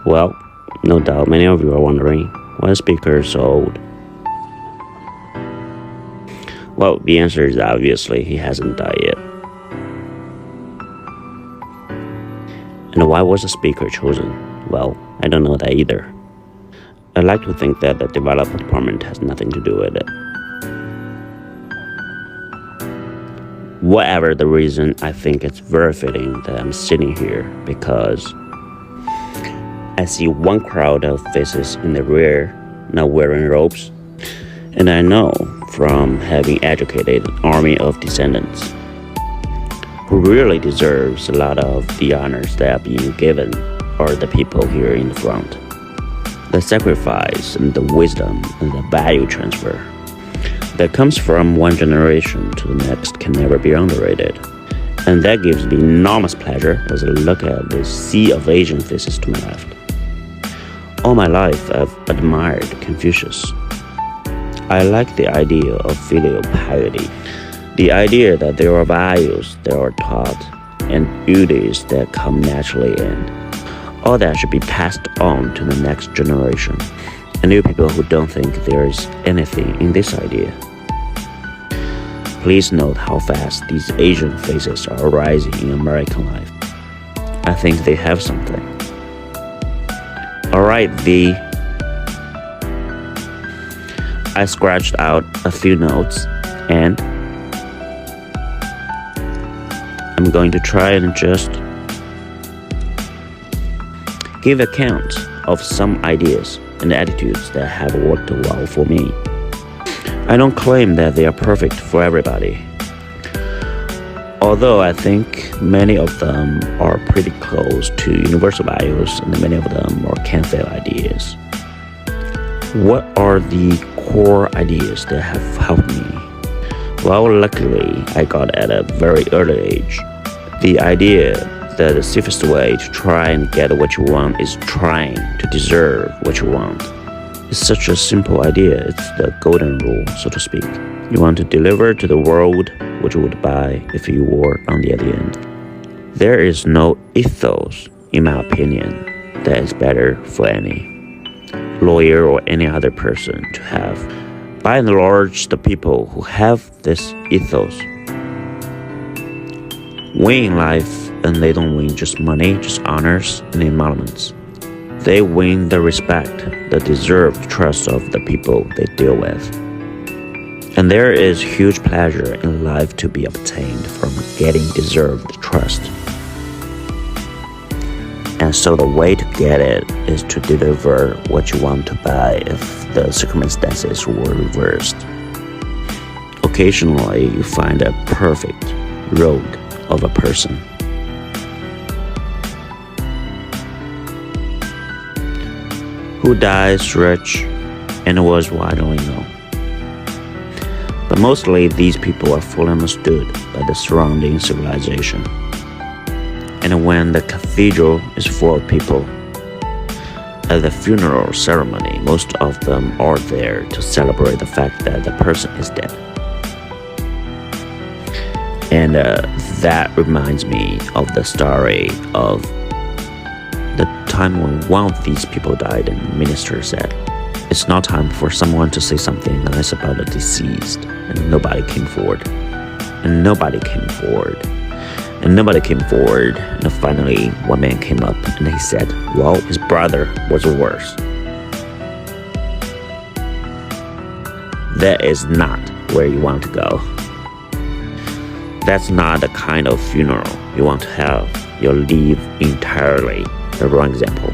Well, no doubt many of you are wondering, why is speaker so old? Well, the answer is obviously he hasn't died yet. And why was the speaker chosen? Well, I don't know that either. I like to think that the development department has nothing to do with it. Whatever the reason, I think it's very fitting that I'm sitting here because I see one crowd of faces in the rear not wearing robes, and I know from having educated an army of descendants who really deserves a lot of the honors that are being given are the people here in the front. The sacrifice and the wisdom and the value transfer that comes from one generation to the next can never be underrated. And that gives me enormous pleasure as I look at this sea of Asian faces to my left. All my life I've admired Confucius. I like the idea of filial piety, the idea that there are values that are taught and duties that come naturally in. All that should be passed on to the next generation, and new people who don't think there is anything in this idea. Please note how fast these Asian faces are rising in American life. I think they have something. Alright, V. I scratched out a few notes and I'm going to try and just give account of some ideas and attitudes that have worked well for me. I don't claim that they are perfect for everybody, although I think many of them are pretty close to universal values and many of them are can-fail ideas. What are the core ideas that have helped me? Well, luckily, I got at a very early age the idea that the safest way to try and get what you want is trying to deserve what you want. It's such a simple idea. It's the golden rule, so to speak. You want to deliver to the world what you would buy if you were on the other end. There is no ethos, in my opinion, that is better for any lawyer or any other person to have. By and large, the people who have this ethos win in life, and they don't win just money, just honors and emoluments. They win the respect, the deserved trust of the people they deal with. And there is huge pleasure in life to be obtained from getting deserved trust. And so the way to get it is to deliver what you want to buy if the circumstances were reversed. Occasionally, you find a perfect rogue of a person. Who dies rich and was widely known. But mostly these people are fully understood by the surrounding civilization. And when the cathedral is full of people, at the funeral ceremony, most of them are there to celebrate the fact that the person is dead. And that reminds me of the story of the time when one of these people died and the minister said, "It's not time for someone to say something nice about the deceased." And nobody came forward. And nobody came forward. And nobody came forward. And finally, one man came up and he said, well, his brother was worse. That is not where you want to go. That's not the kind of funeral you want to have. You'll leave entirely the wrong example.